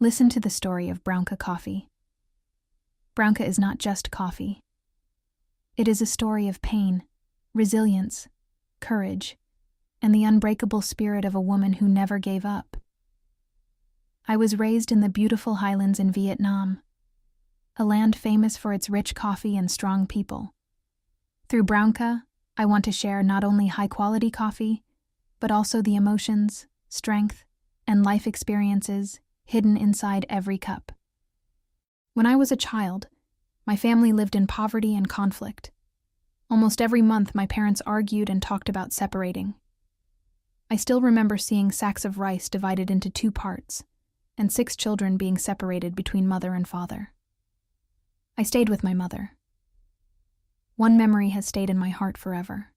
Listen to the story of Brownka Coffee. Brownka is not just coffee. It is a story of pain, resilience, courage, and the unbreakable spirit of a woman who never gave up. I was raised in the beautiful highlands in Vietnam, a land famous for its rich coffee and strong people. Through Brownka, I want to share not only high-quality coffee, but also the emotions, strength, and life experiences hidden inside every cup. When I was a child, my family lived in poverty and conflict. Almost every month, my parents argued and talked about separating. I still remember seeing sacks of rice divided into 2 parts, and 6 children being separated between mother and father. I stayed with my mother. One memory has stayed in my heart forever.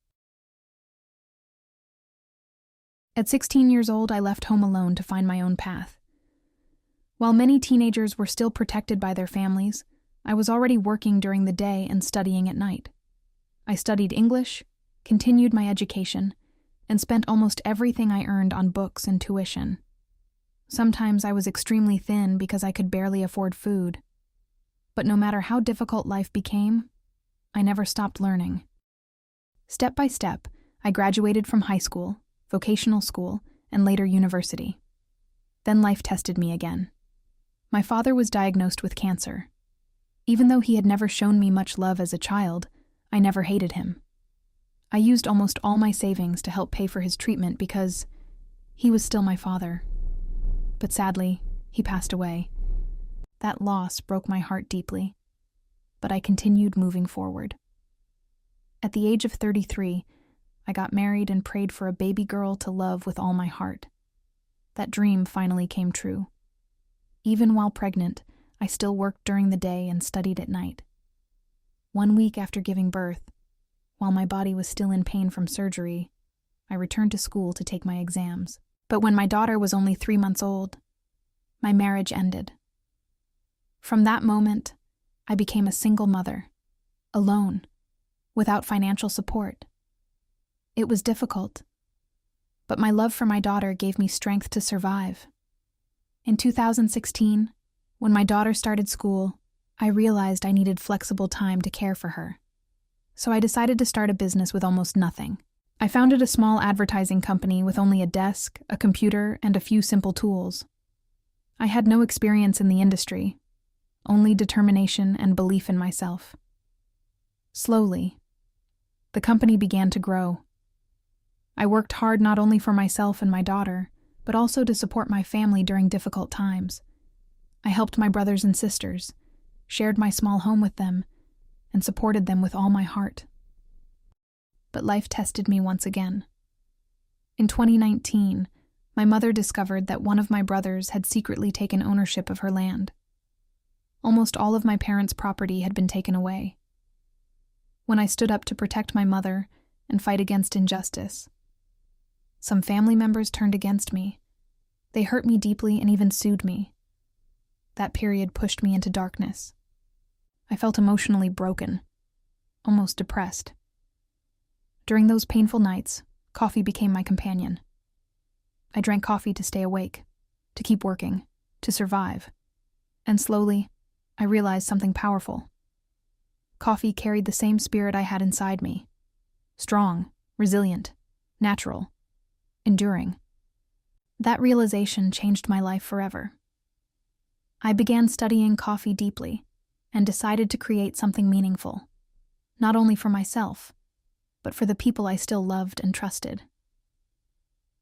At 16 years old, I left home alone to find my own path. While many teenagers were still protected by their families, I was already working during the day and studying at night. I studied English, continued my education, and spent almost everything I earned on books and tuition. Sometimes I was extremely thin because I could barely afford food. But no matter how difficult life became, I never stopped learning. Step by step, I graduated from high school, vocational school, and later university. Then life tested me again. My father was diagnosed with cancer. Even though he had never shown me much love as a child, I never hated him. I used almost all my savings to help pay for his treatment because he was still my father. But sadly, he passed away. That loss broke my heart deeply, but I continued moving forward. At the age of 33, I got married and prayed for a baby girl to love with all my heart. That dream finally came true. Even while pregnant, I still worked during the day and studied at night. 1 week after giving birth, while my body was still in pain from surgery, I returned to school to take my exams. But when my daughter was only 3 months old, my marriage ended. From that moment, I became a single mother, alone, without financial support. It was difficult, but my love for my daughter gave me strength to survive. In 2016, when my daughter started school, I realized I needed flexible time to care for her. So I decided to start a business with almost nothing. I founded a small advertising company with only a desk, a computer, and a few simple tools. I had no experience in the industry, only determination and belief in myself. Slowly, the company began to grow. I worked hard not only for myself and my daughter, but also to support my family during difficult times. I helped my brothers and sisters, shared my small home with them, and supported them with all my heart. But life tested me once again. In 2019, my mother discovered that one of my brothers had secretly taken ownership of her land. Almost all of my parents' property had been taken away. When I stood up to protect my mother and fight against injustice, some family members turned against me. They hurt me deeply and even sued me. That period pushed me into darkness. I felt emotionally broken, almost depressed. During those painful nights, coffee became my companion. I drank coffee to stay awake, to keep working, to survive. And slowly, I realized something powerful. Coffee carried the same spirit I had inside me. Strong, resilient, natural, enduring. That realization changed my life forever. I began studying coffee deeply and decided to create something meaningful, not only for myself, but for the people I still loved and trusted.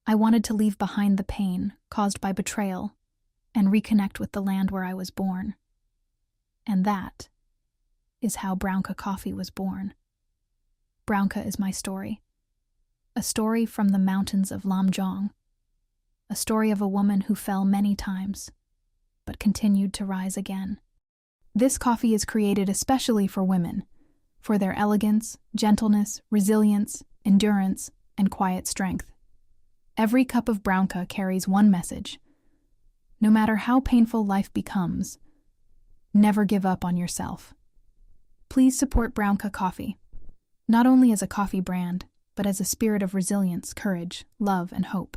I wanted to leave behind the pain caused by betrayal and reconnect with the land where I was born. And that is how Brownka Coffee was born. Brownka is my story. A story from the mountains of Lâm Đồng. A story of a woman who fell many times, but continued to rise again. This coffee is created especially for women, for their elegance, gentleness, resilience, endurance, and quiet strength. Every cup of Brownka carries one message. No matter how painful life becomes, never give up on yourself. Please support Brownka Coffee, not only as a coffee brand, but as a spirit of resilience, courage, love, and hope.